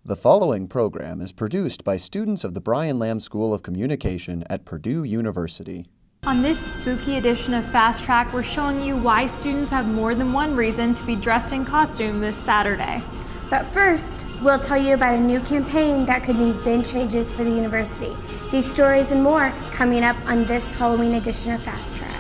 The following program is produced by students of the Brian Lamb School of Communication at Purdue University. On this spooky edition of Fast Track, we're showing you why students have more than one reason to be dressed in costume this Saturday. But first, we'll tell you about a new campaign that could mean big changes for the university. These stories and more coming up on this Halloween edition of Fast Track.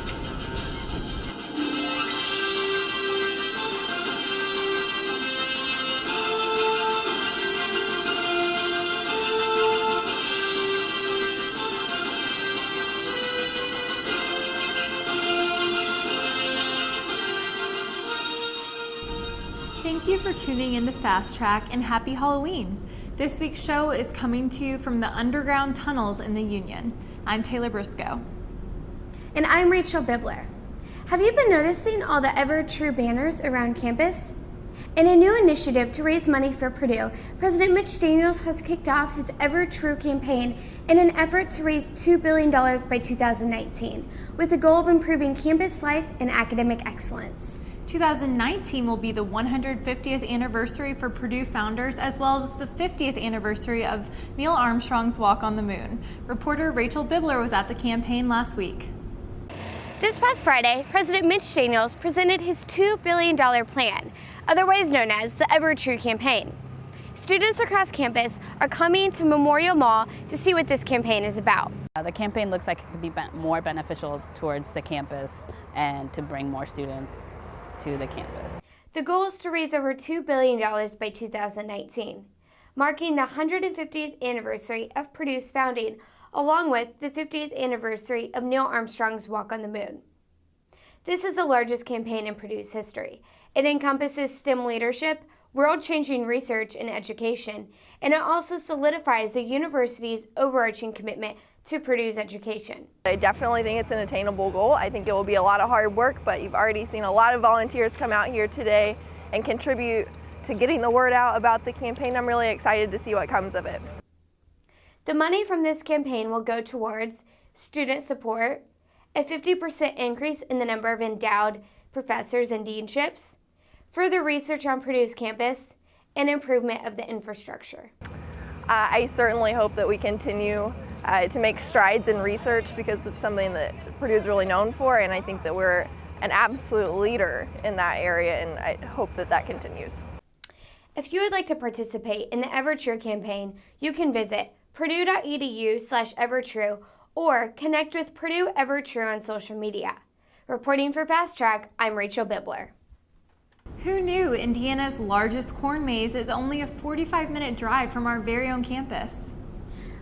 Thank you for tuning in to Fast Track and happy Halloween. This week's show is coming to you from the underground tunnels in the Union. I'm Taylor Briscoe. And I'm Rachel Bibler. Have you been noticing all the ever true banners around campus? In a new initiative to raise money for Purdue, President Mitch Daniels has kicked off his Ever True campaign in an effort to raise $2 billion by 2019, with the goal of improving campus life and academic excellence. 2019 will be the 150th anniversary for Purdue founders, as well as the 50th anniversary of Neil Armstrong's walk on the moon. Reporter Rachel Bibler was at the campaign last week. This past Friday, President Mitch Daniels presented his $2 billion plan, otherwise known as the Ever True campaign. Students across campus are coming to Memorial Mall to see what this campaign is about. The campaign looks like it could be more beneficial towards the campus and to bring more students to the campus. The goal is to raise over $2 billion by 2019, marking the 150th anniversary of Purdue's founding, along with the 50th anniversary of Neil Armstrong's walk on the moon. This is the largest campaign in Purdue's history. It encompasses STEM leadership, world-changing research and education, and it also solidifies the university's overarching commitment to Purdue's education. I definitely think it's an attainable goal. I think it will be a lot of hard work, but you've already seen a lot of volunteers come out here today and contribute to getting the word out about the campaign. I'm really excited to see what comes of it. The money from this campaign will go towards student support, a 50% increase in the number of endowed professors and deanships, further research on Purdue's campus, and improvement of the infrastructure. I certainly hope that we continue to make strides in research, because it's something that Purdue is really known for, and I think that we're an absolute leader in that area, and I hope that that continues. If you would like to participate in the EverTrue campaign, you can visit purdue.edu/evertrue or connect with Purdue EverTrue on social media. Reporting for Fast Track, I'm Rachel Bibler. Who knew Indiana's largest corn maze is only a 45-minute drive from our very own campus?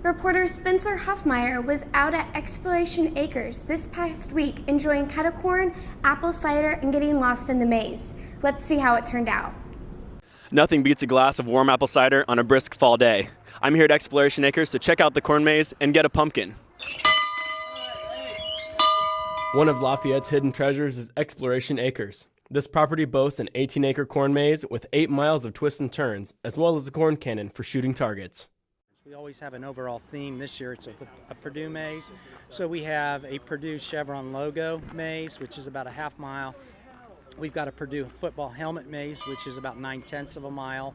Reporter Spencer Huffmeyer was out at Exploration Acres this past week enjoying kettle corn, apple cider, and getting lost in the maze. Let's see how it turned out. Nothing beats a glass of warm apple cider on a brisk fall day. I'm here at Exploration Acres to check out the corn maze and get a pumpkin. One of Lafayette's hidden treasures is Exploration Acres. This property boasts an 18-acre corn maze with 8 miles of twists and turns, as well as a corn cannon for shooting targets. We always have an overall theme. This year it's a Purdue maze. So we have a Purdue Chevron logo maze, which is about a half mile. We've got a Purdue football helmet maze, which is about 9/10 of a mile.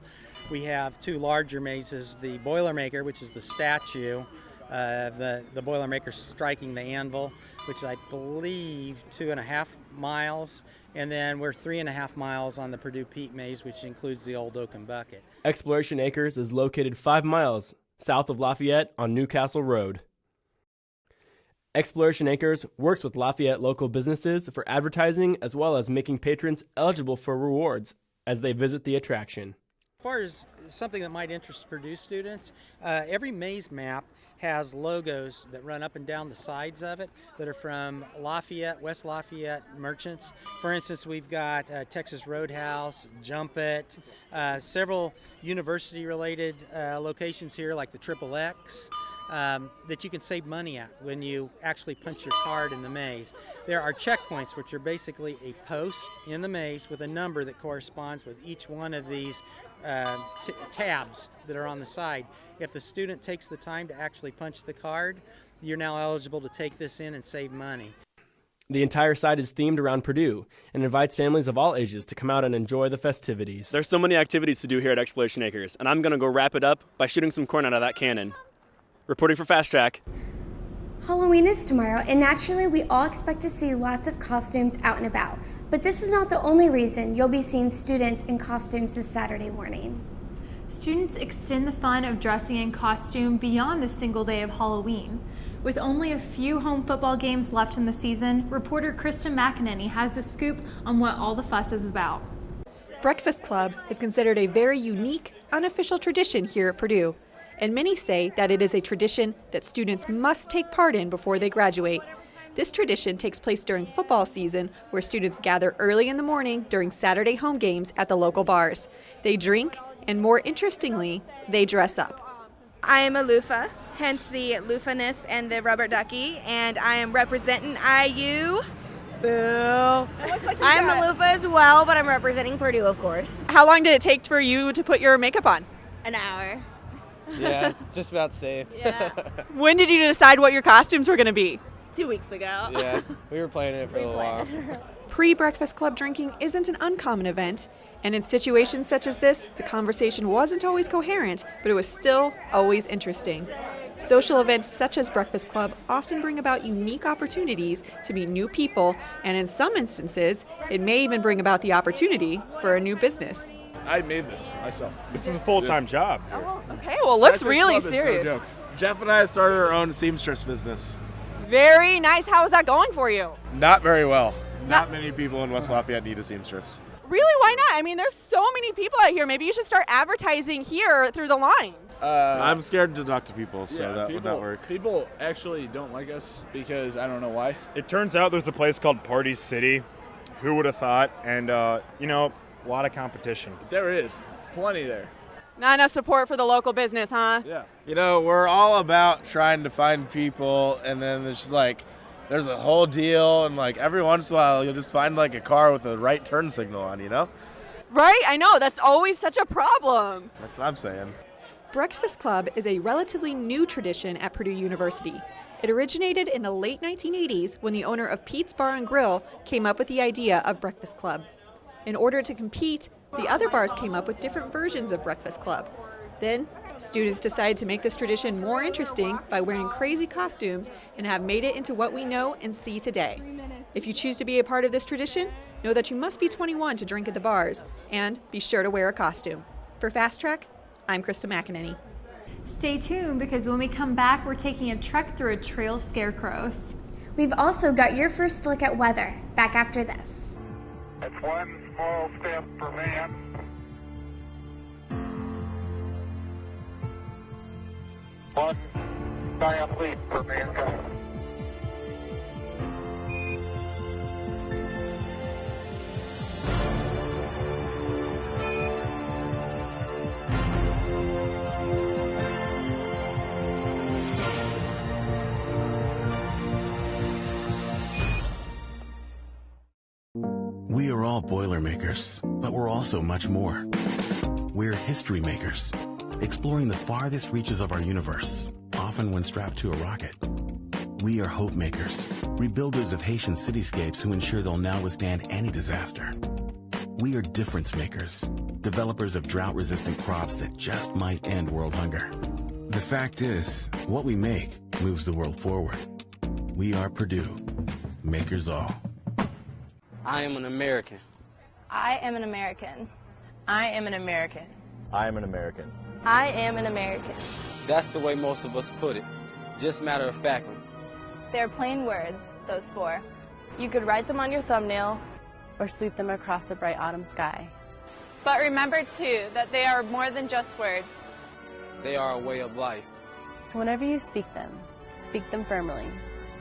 We have 2 larger mazes, the Boilermaker, which is the statue, the Boilermaker striking the anvil, which is, I believe, 2.5 miles. And then we're 3.5 miles on the Purdue Peak maze, which includes the old oaken bucket. Exploration Acres is located 5 miles south of Lafayette on Newcastle Road. Exploration Acres works with Lafayette local businesses for advertising, as well as making patrons eligible for rewards as they visit the attraction. As far as something that might interest Purdue students, every maze map has logos that run up and down the sides of it that are from Lafayette, West Lafayette merchants. For instance, we've got Texas Roadhouse, Jump It, several university-related locations here like the Triple X that you can save money at when you actually punch your card in the maze. There are checkpoints, which are basically a post in the maze with a number that corresponds with each one of these tabs that are on the side. If the student takes the time to actually punch the card, you're now eligible to take this in and save money. The entire site is themed around Purdue and invites families of all ages to come out and enjoy the festivities. There's so many activities to do here at Exploration Acres, and I'm going to go wrap it up by shooting some corn out of that cannon. Reporting for Fast Track. Halloween is tomorrow, and naturally we all expect to see lots of costumes out and about. But this is not the only reason you'll be seeing students in costumes this Saturday morning. Students extend the fun of dressing in costume beyond the single day of Halloween. With only a few home football games left in the season, reporter Krista McEnany has the scoop on what all the fuss is about. Breakfast Club is considered a very unique, unofficial tradition here at Purdue, and many say that it is a tradition that students must take part in before they graduate. This tradition takes place during football season, where students gather early in the morning during Saturday home games at the local bars. They drink, and more interestingly, they dress up. I am a loofah, hence the loofaness and the rubber ducky, and I am representing IU. Boo. I'm a loofah as well, but I'm representing Purdue, of course. How long did it take for you to put your makeup on? An hour. Yeah, just about safe. Yeah. When did you decide what your costumes were going to be? 2 weeks ago. Yeah, we were planning it for a little while. Pre-breakfast club drinking isn't an uncommon event, and in situations such as this, the conversation wasn't always coherent, but it was still always interesting. Social events such as Breakfast Club often bring about unique opportunities to meet new people, and in some instances, it may even bring about the opportunity for a new business. I made this myself. This is a full-time job. Oh, okay. Well, it looks really serious. Jeff and I started our own seamstress business. Very nice. How is that going for you? Not very well. Not many people in West Lafayette need a seamstress. Really? Why not? I mean, there's so many people out here. Maybe you should start advertising here through the lines. I'm scared to talk to people, so that would not work. People actually don't like us because I don't know why. It turns out there's a place called Party City. Who would have thought? And, you know, a lot of competition. There is. Plenty there. Not enough support for the local business, huh? Yeah. You know, we're all about trying to find people, and then it's just like, there's a whole deal, and like every once in a while you'll just find like a car with a right turn signal on, you know? Right, I know, that's always such a problem. That's what I'm saying. Breakfast Club is a relatively new tradition at Purdue University. It originated in the late 1980s when the owner of Pete's Bar and Grill came up with the idea of Breakfast Club. In order to compete, the other bars came up with different versions of Breakfast Club. Then, students decided to make this tradition more interesting by wearing crazy costumes and have made it into what we know and see today. If you choose to be a part of this tradition, know that you must be 21 to drink at the bars, and be sure to wear a costume. For Fast Track, I'm Krista McEnany. Stay tuned, because when we come back, we're taking a trek through a trail of scarecrows. We've also got your first look at weather, back after this. It's one small step for man, one giant leap for mankind. We are all Boilermakers, but we're also much more. We're history makers, exploring the farthest reaches of our universe, often when strapped to a rocket. We are hope makers, rebuilders of Haitian cityscapes who ensure they'll now withstand any disaster. We are difference makers, developers of drought-resistant crops that just might end world hunger. The fact is, what we make moves the world forward. We are Purdue, makers all. I am an American. I am an American. I am an American. I am an American. I am an American. That's the way most of us put it. Just matter of factly. They're plain words, those four. You could write them on your thumbnail or sweep them across a bright autumn sky. But remember, too, that they are more than just words. They are a way of life. So whenever you speak them firmly.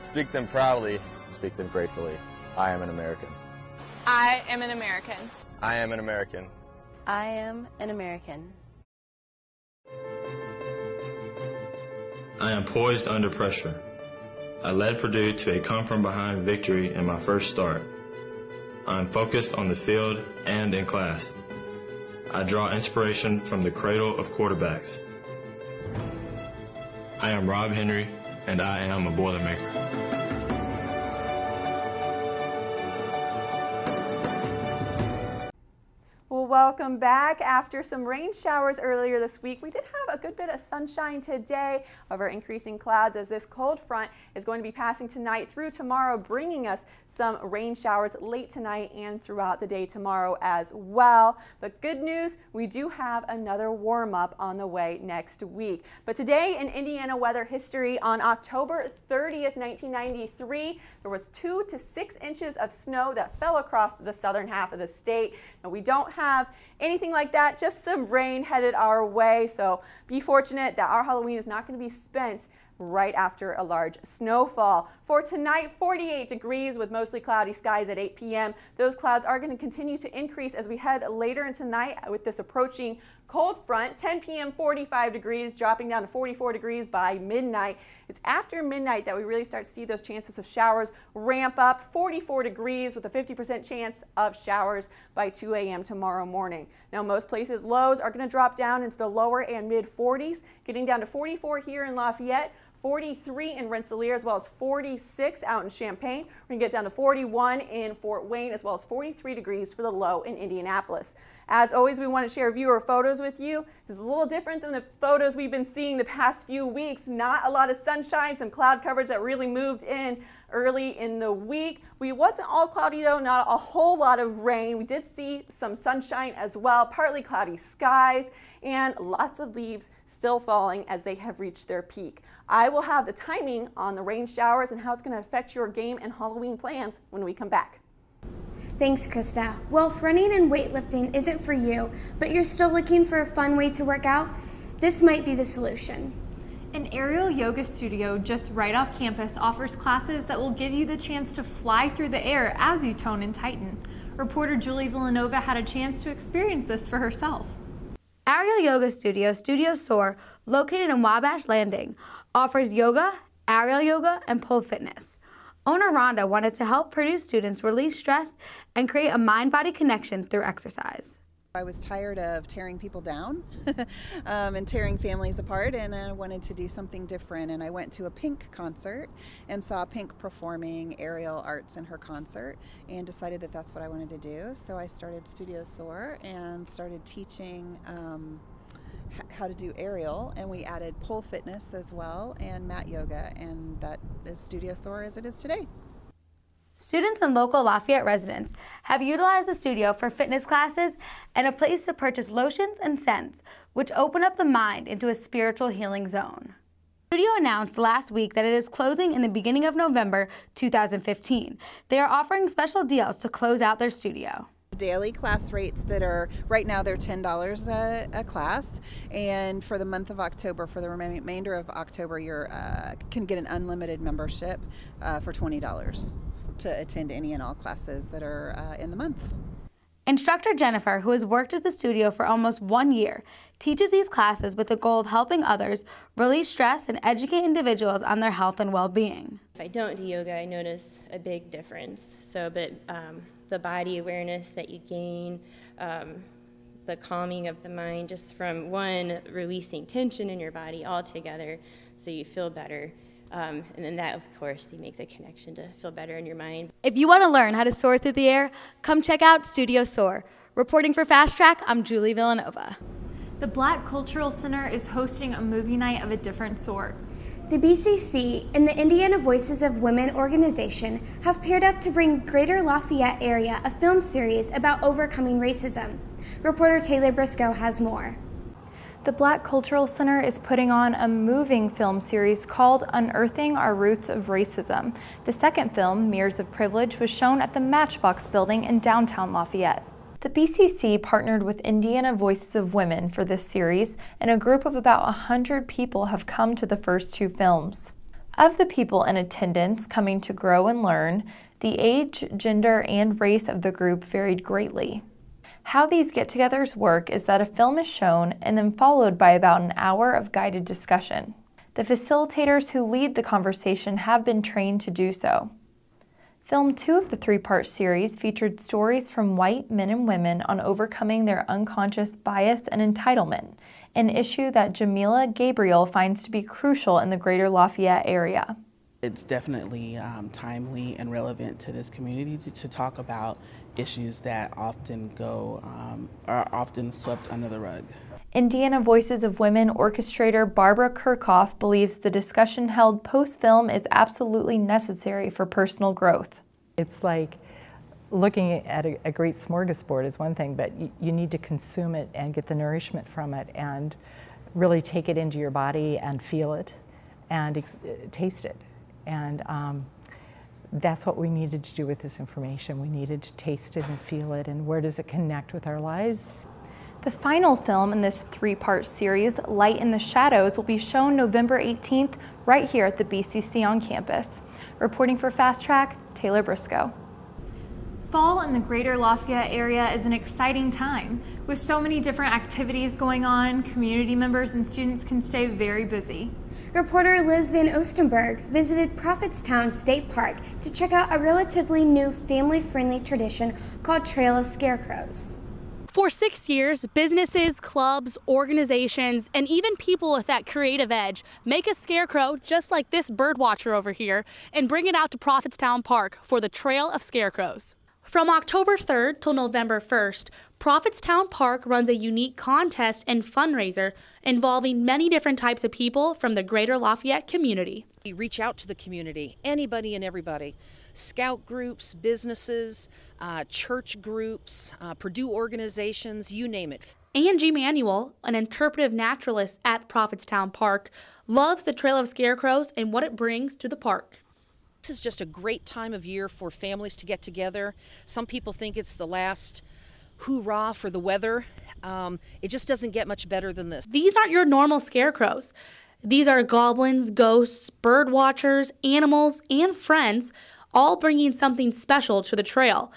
Speak them proudly, speak them gratefully. I am an American. I am an American. I am an American. I am an American. I am poised under pressure. I led Purdue to a come-from-behind victory in my first start. I am focused on the field and in class. I draw inspiration from the cradle of quarterbacks. I am Rob Henry, and I am a Boilermaker. welcome back. After some rain showers earlier this week, we did have a good bit of sunshine today. However, increasing clouds as this cold front is going to be passing tonight through tomorrow, bringing us some rain showers late tonight and throughout the day tomorrow as well. But good news, we do have another warm up on the way next week. But today in Indiana weather history, on October 30th, 1993, there was 2 to 6 inches of snow that fell across the southern half of the state. Now, we don't have anything like that, just some rain headed our way, so be fortunate that our Halloween is not going to be spent right after a large snowfall. For tonight, 48 degrees with mostly cloudy skies at 8 p.m. Those clouds are going to continue to increase as we head later into night with this approaching cold front. 10 p.m. 45 degrees, dropping down to 44 degrees by midnight. It's after midnight that we really start to see those chances of showers ramp up. 44 degrees with a 50% chance of showers by 2 a.m. tomorrow morning. Now, most places lows are going to drop down into the lower and mid 40s, getting down to 44 here in Lafayette, 43 in Rensselaer, as well as 46 out in Champaign. We're going to get down to 41 in Fort Wayne, as well as 43 degrees for the low in Indianapolis. As always, we want to share viewer photos with you. This is a little different than the photos we've been seeing the past few weeks. Not a lot of sunshine, some cloud coverage that really moved in early in the week. We wasn't all cloudy though, not a whole lot of rain. We did see some sunshine as well, partly cloudy skies, and lots of leaves still falling as they have reached their peak. I will have the timing on the rain showers and how it's going to affect your game and Halloween plans when we come back. Thanks, Krista. Well, if running and weightlifting isn't for you, but you're still looking for a fun way to work out, this might be the solution. An aerial yoga studio just right off campus offers classes that will give you the chance to fly through the air as you tone and tighten. Reporter Julie Villanova had a chance to experience this for herself. Aerial Yoga Studio, Studio Soar, located in Wabash Landing, offers yoga, aerial yoga, and pole fitness. Owner Rhonda wanted to help Purdue students release stress and create a mind-body connection through exercise. I was tired of tearing people down and tearing families apart, and I wanted to do something different. And I went to a Pink concert and saw Pink performing aerial arts in her concert and decided that that's what I wanted to do. So I started Studio Soar and started teaching how to do aerial, and we added pole fitness as well and mat yoga, and that is Studio Soar as it is today. Students and local Lafayette residents have utilized the studio for fitness classes and a place to purchase lotions and scents, which open up the mind into a spiritual healing zone. The studio announced last week that it is closing in the beginning of November 2015. They are offering special deals to close out their studio. Daily class rates that are right now, they're $10 a class, and for the month of October, for the remainder of October, you can get an unlimited membership for $20 to attend any and all classes that are in the month. Instructor Jennifer, who has worked at the studio for almost 1 year, teaches these classes with the goal of helping others release stress and educate individuals on their health and well-being. If I don't do yoga, I notice a big difference. The body awareness that you gain, the calming of the mind, just from one, releasing tension in your body altogether so you feel better. And then that, of course, you make the connection to feel better in your mind. If you want to learn how to soar through the air, come check out Studio Soar. Reporting for Fast Track, I'm Julie Villanova. The Black Cultural Center is hosting a movie night of a different sort. The BCC and the Indiana Voices of Women organization have paired up to bring Greater Lafayette area a film series about overcoming racism. Reporter Taylor Briscoe has more. The Black Cultural Center is putting on a moving film series called Unearthing Our Roots of Racism. The second film, Mirrors of Privilege, was shown at the Matchbox building in downtown Lafayette. The BCC partnered with Indiana Voices of Women for this series, and a group of about 100 people have come to the first two films. Of the people in attendance coming to grow and learn, the age, gender, and race of the group varied greatly. How these get-togethers work is that a film is shown and then followed by about an hour of guided discussion. The facilitators who lead the conversation have been trained to do so. Film 2 of the three-part series featured stories from white men and women on overcoming their unconscious bias and entitlement, an issue that Jamila Gabriel finds to be crucial in the Greater Lafayette area. It's definitely timely and relevant to this community to talk about issues that often are often swept under the rug. Indiana Voices of Women orchestrator Barbara Kirchhoff believes the discussion held post-film is absolutely necessary for personal growth. It's like looking at a great smorgasbord is one thing, but you need to consume it and get the nourishment from it and really take it into your body and feel it and taste it. And that's what we needed to do with this information. We needed to taste it and feel it, and where does it connect with our lives? The final film in this three-part series, Light in the Shadows, will be shown November 18th right here at the BCC on campus. Reporting for Fast Track, Taylor Briscoe. Fall in the greater Lafayette area is an exciting time. With so many different activities going on, community members and students can stay very busy. Reporter Liz Van Oostenburg visited Prophetstown State Park to check out a relatively new family-friendly tradition called Trail of Scarecrows. For 6 years, businesses, clubs, organizations, and even people with that creative edge make a scarecrow just like this bird watcher over here and bring it out to Prophetstown Park for the Trail of Scarecrows. From October 3rd till November 1st, Prophetstown Park runs a unique contest and fundraiser involving many different types of people from the greater Lafayette community. We reach out to the community, anybody and everybody. Scout groups, businesses, church groups, Purdue organizations, you name it. Angie Manuel, an interpretive naturalist at Prophetstown Park, loves the Trail of Scarecrows and what it brings to the park. This is just a great time of year for families to get together. Some people think it's the last hoorah for the weather. It just doesn't get much better than this. These aren't your normal scarecrows. These are goblins, ghosts, bird watchers, animals, and friends, all bringing something special to the trail.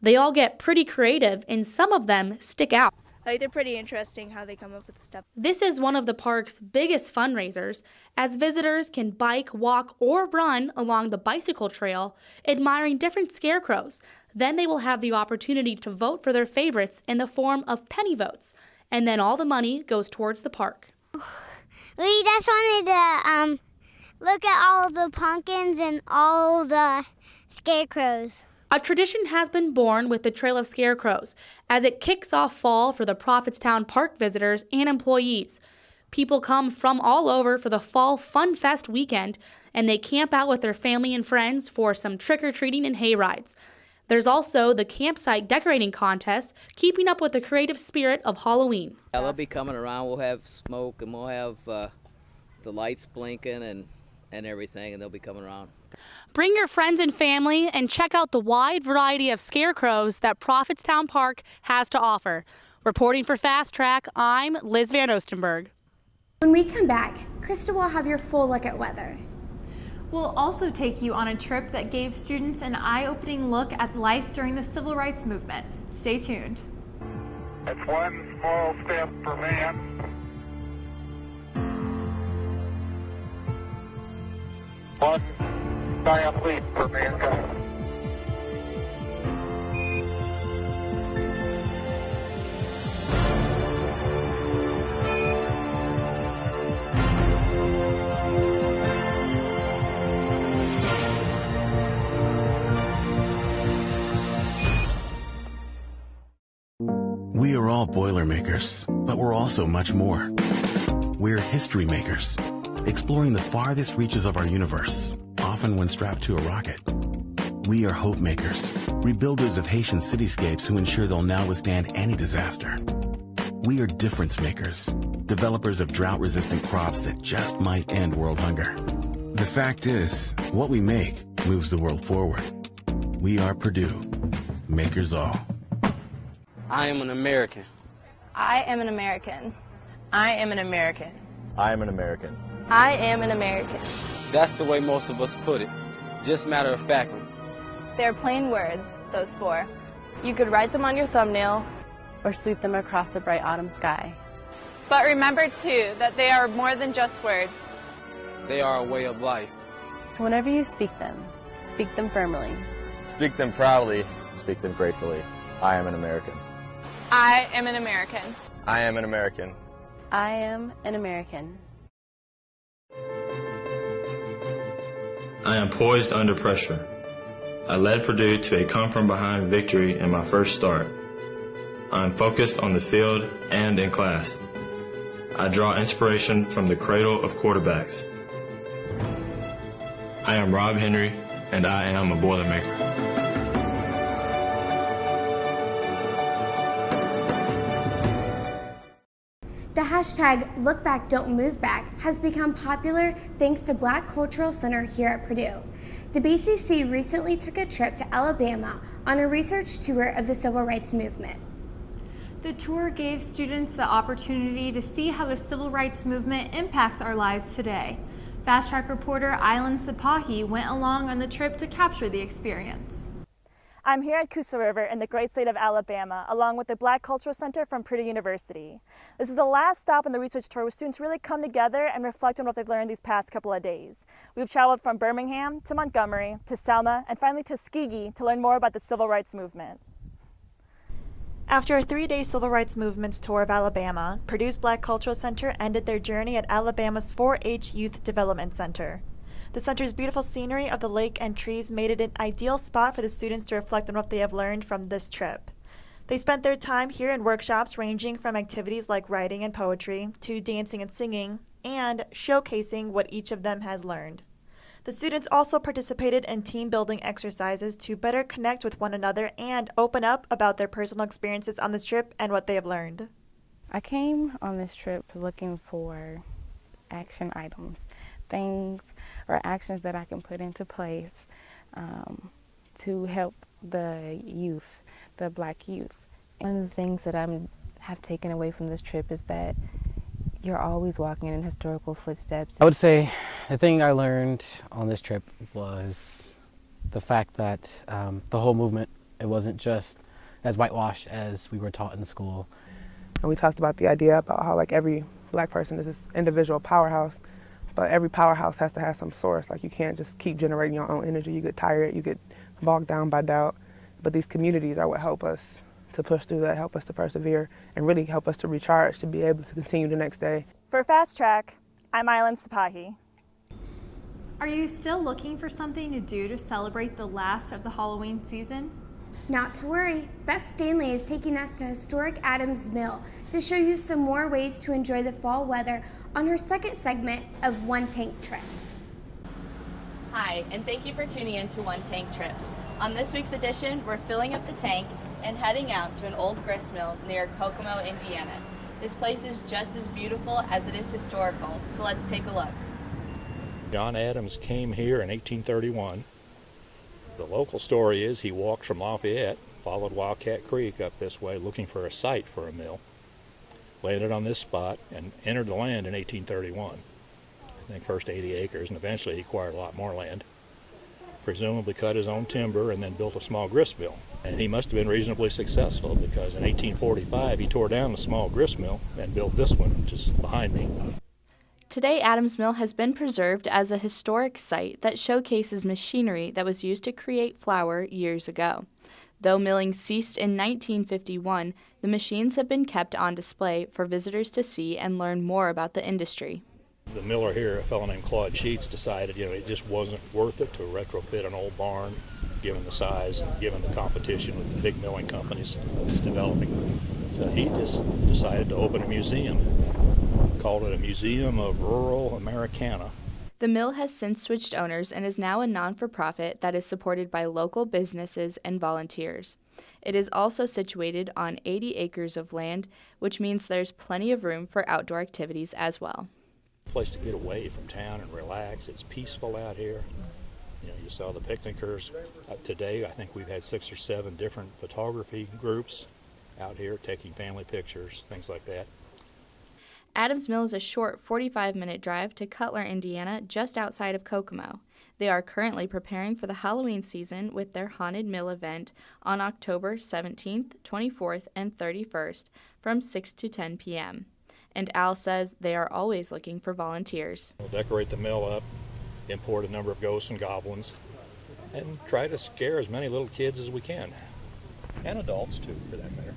They all get pretty creative, and some of them stick out. They're pretty interesting how they come up with the stuff. This is one of the park's biggest fundraisers, as visitors can bike, walk, or run along the bicycle trail, admiring different scarecrows. Then they will have the opportunity to vote for their favorites in the form of penny votes, and then all the money goes towards the park. We just wanted to look at all the pumpkins and all the scarecrows. A tradition has been born with the Trail of Scarecrows as it kicks off fall for the Prophetstown Park visitors and employees. People come from all over for the Fall Fun Fest weekend, and they camp out with their family and friends for some trick-or-treating and hay rides. There's also the campsite decorating contest, keeping up with the creative spirit of Halloween. Yeah, they'll be coming around. We'll have smoke and we'll have the lights blinking and everything, and they'll be coming around. Bring your friends and family and check out the wide variety of scarecrows that Prophetstown Park has to offer. Reporting for Fast Track, I'm Liz Van Oostenburg. When we come back, Krista will have your full look at weather. We'll also take you on a trip that gave students an eye-opening look at life during the Civil Rights Movement. Stay tuned. It's one small step for man, one giant leap for mankind. We are all Boilermakers, but we're also much more. We're history makers, exploring the farthest reaches of our universe, often when strapped to a rocket. We are hope makers, rebuilders of Haitian cityscapes who ensure they'll now withstand any disaster. We are difference makers, developers of drought-resistant crops that just might end world hunger. The fact is, what we make moves the world forward. We are Purdue, makers all. I am an American. I am an American. I am an American. I am an American. I am an American. That's the way most of us put it. Just matter of factly. They're plain words, those four. You could write them on your thumbnail. Or sweep them across a bright autumn sky. But remember, too, that they are more than just words. They are a way of life. So whenever you speak them firmly. Speak them proudly, speak them gratefully. I am an American. I am an American. I am an American. I am an American. I am poised under pressure. I led Purdue to a come-from-behind victory in my first start. I am focused on the field and in class. I draw inspiration from the cradle of quarterbacks. I am Rob Henry, and I am a Boilermaker. The hashtag #LookBackDon'tMoveBack has become popular thanks to Black Cultural Center here at Purdue. The BCC recently took a trip to Alabama on a research tour of the civil rights movement. The tour gave students the opportunity to see how the civil rights movement impacts our lives today. Fast Track reporter Island Sapahi went along on the trip to capture the experience. I'm here at Coosa River in the great state of Alabama, along with the Black Cultural Center from Purdue University. This is the last stop on the research tour where students really come together and reflect on what they've learned these past couple of days. We've traveled from Birmingham to Montgomery to Selma and finally to Tuskegee to learn more about the civil rights movement. After a 3-day civil rights movement tour of Alabama, Purdue's Black Cultural Center ended their journey at Alabama's 4-H Youth Development Center. The center's beautiful scenery of the lake and trees made it an ideal spot for the students to reflect on what they have learned from this trip. They spent their time here in workshops ranging from activities like writing and poetry to dancing and singing, and showcasing what each of them has learned. The students also participated in team-building exercises to better connect with one another and open up about their personal experiences on this trip and what they have learned. I came on this trip looking for action items, things or actions that I can put into place to help the youth, the Black youth. One of the things that I have taken away from this trip is that you're always walking in historical footsteps. I would say the thing I learned on this trip was the fact that the whole movement, it wasn't just as whitewashed as we were taught in school. And we talked about the idea about how like every Black person is this individual powerhouse, but every powerhouse has to have some source. Like you can't just keep generating your own energy. You get tired, you get bogged down by doubt. But these communities are what help us to push through that, help us to persevere, and really help us to recharge to be able to continue the next day. For Fast Track, I'm Island Sapahi. Are you still looking for something to do to celebrate the last of the Halloween season? Not to worry, Beth Stanley is taking us to historic Adams Mill to show you some more ways to enjoy the fall weather on her second segment of One Tank Trips. Hi, and thank you for tuning in to One Tank Trips. On this week's edition, we're filling up the tank and heading out to an old grist mill near Kokomo, Indiana. This place is just as beautiful as it is historical, so let's take a look. John Adams came here in 1831. The local story is he walked from Lafayette, followed Wildcat Creek up this way looking for a site for a mill, landed on this spot, and entered the land in 1831. I think first 80 acres, and eventually he acquired a lot more land. Presumably cut his own timber and then built a small grist mill. And he must have been reasonably successful because in 1845 he tore down the small grist mill and built this one, which is behind me. Today, Adams Mill has been preserved as a historic site that showcases machinery that was used to create flour years ago. Though milling ceased in 1951, the machines have been kept on display for visitors to see and learn more about the industry. The miller here, a fellow named Claude Sheets, decided it just wasn't worth it to retrofit an old barn, given the size and given the competition with the big milling companies that was developing. So he just decided to open a museum, called it a Museum of Rural Americana. The mill has since switched owners and is now a non-for-profit that is supported by local businesses and volunteers. It is also situated on 80 acres of land, which means there's plenty of room for outdoor activities as well. Place to get away from town and relax. It's peaceful out here. You saw the picnickers. Today, I think we've had 6 or 7 different photography groups out here taking family pictures, things like that. Adams Mill is a short 45-minute drive to Cutler, Indiana, just outside of Kokomo. They are currently preparing for the Halloween season with their Haunted Mill event on October 17th, 24th, and 31st from 6 to 10 p.m. And Al says they are always looking for volunteers. We'll decorate the mill up, import a number of ghosts and goblins, and try to scare as many little kids as we can, and adults too, for that matter.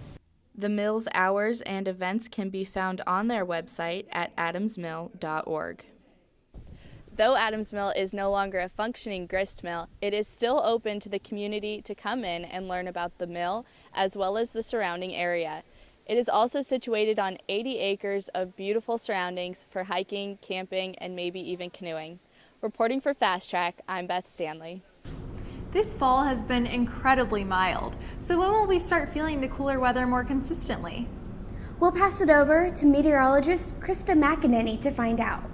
The mill's hours and events can be found on their website at adamsmill.org. Though Adams Mill is no longer a functioning grist mill, it is still open to the community to come in and learn about the mill as well as the surrounding area. It is also situated on 80 acres of beautiful surroundings for hiking, camping, and maybe even canoeing. Reporting for Fast Track, I'm Beth Stanley. This fall has been incredibly mild, so when will we start feeling the cooler weather more consistently? We'll pass it over to meteorologist Krista McEnany to find out.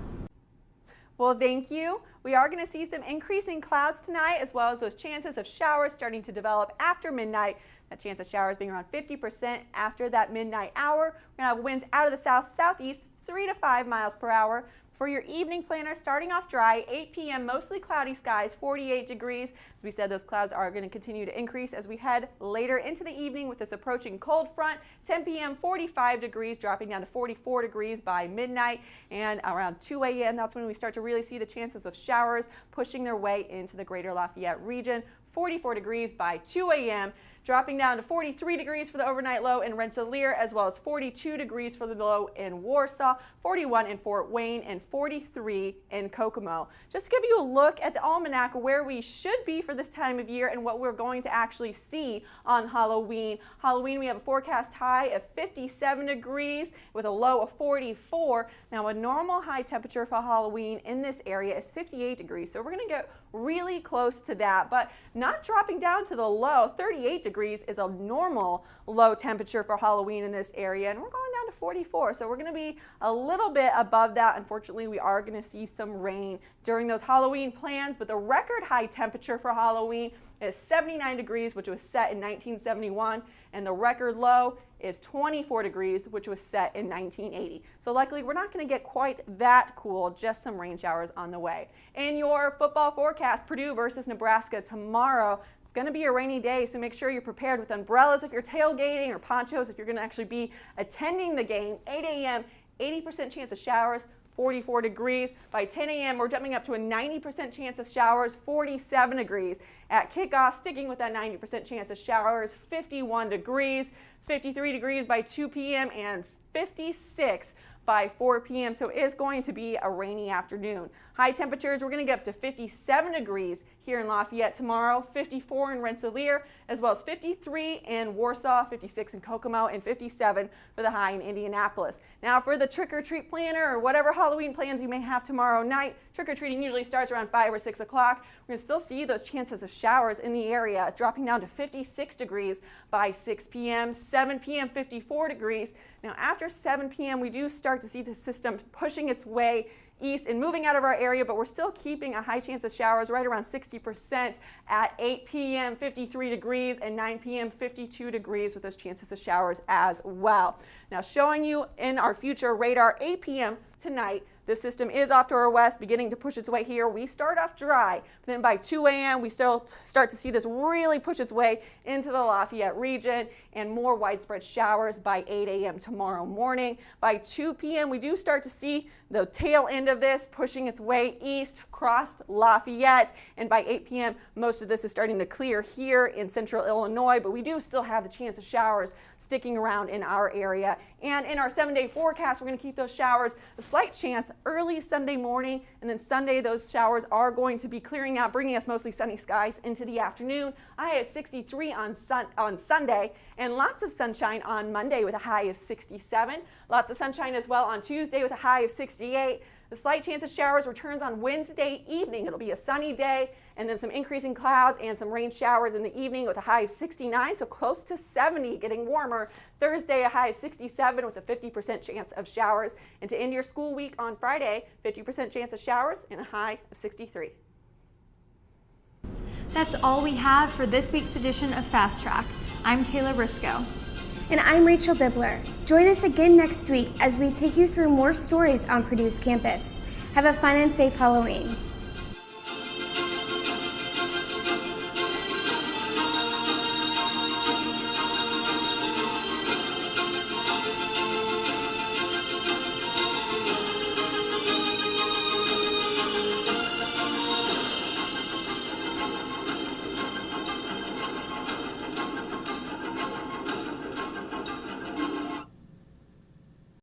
Well, thank you. We are going to see some increasing clouds tonight, as well as those chances of showers starting to develop after midnight. That chance of showers being around 50% after that midnight hour. We're going to have winds out of the south-southeast, 3 to 5 miles per hour. For your evening planner, starting off dry, 8 p.m., mostly cloudy skies, 48 degrees. As we said, those clouds are going to continue to increase as we head later into the evening with this approaching cold front. 10 p.m., 45 degrees, dropping down to 44 degrees by midnight. And around 2 a.m., that's when we start to really see the chances of showers pushing their way into the greater Lafayette region. 44 degrees by 2 a.m., dropping down to 43 degrees for the overnight low in Rensselaer, as well as 42 degrees for the low in Warsaw, 41 in Fort Wayne, and 43 in Kokomo. Just to give you a look at the almanac where we should be for this time of year and what we're going to actually see on Halloween. Halloween, we have a forecast high of 57 degrees with a low of 44. Now, a normal high temperature for Halloween in this area is 58 degrees, so we're going to get really close to that, but not dropping down to the low. 38 degrees is a normal low temperature for Halloween in this area, and we're going down to 44, so we're going to be a little bit above that. Unfortunately, we are going to see some rain during those Halloween plans, but the record high temperature for Halloween is 79 degrees, which was set in 1971, and the record low is 24 degrees, which was set in 1980. So luckily, we're not going to get quite that cool, just some rain showers on the way. In your football forecast, Purdue versus Nebraska tomorrow. It's going to be a rainy day, so make sure you're prepared with umbrellas if you're tailgating or ponchos if you're going to actually be attending the game. 8 a.m., 80% chance of showers, 44 degrees. By 10 a.m., we're jumping up to a 90% chance of showers, 47 degrees. At kickoff, sticking with that 90% chance of showers, 51 degrees, 53 degrees by 2 p.m., and 56 by 4 p.m. So it is going to be a rainy afternoon. High temperatures, we're going to get up to 57 degrees here in Lafayette tomorrow, 54 in Rensselaer, as well as 53 in Warsaw, 56 in Kokomo, and 57 for the high in Indianapolis. Now for the trick-or-treat planner or whatever Halloween plans you may have tomorrow night, trick-or-treating usually starts around 5 or 6 o'clock. We're going to still see those chances of showers in the area. It's dropping down to 56 degrees by 6 p.m., 7 p.m., 54 degrees. Now after 7 p.m., we do start to see the system pushing its way east and moving out of our area, but we're still keeping a high chance of showers right around 60% at 8 p.m., 53 degrees, and 9 p.m., 52 degrees with those chances of showers as well. Now showing you in our future radar, 8 p.m. tonight, the system is off to our west, beginning to push its way here. We start off dry, but then by 2 a.m. we still start to see this really push its way into the Lafayette region and more widespread showers by 8 a.m. tomorrow morning. By 2 p.m. we do start to see the tail end of this pushing its way east across Lafayette, and by 8 p.m. most of this is starting to clear here in central Illinois, but we do still have the chance of showers sticking around in our area. And in our 7-day forecast, we're going to keep those showers a slight chance early Sunday morning, and then Sunday those showers are going to be clearing out, bringing us mostly sunny skies into the afternoon. A high of 63 on Sunday, and lots of sunshine on Monday with a high of 67. Lots of sunshine as well on Tuesday with a high of 68. The slight chance of showers returns on Wednesday evening. It'll be a sunny day, and then some increasing clouds and some rain showers in the evening with a high of 69, so close to 70, getting warmer. Thursday, a high of 67 with a 50% chance of showers. And to end your school week on Friday, 50% chance of showers and a high of 63. That's all we have for this week's edition of Fast Track. I'm Taylor Briscoe. And I'm Rachel Bibler. Join us again next week as we take you through more stories on Purdue's campus. Have a fun and safe Halloween.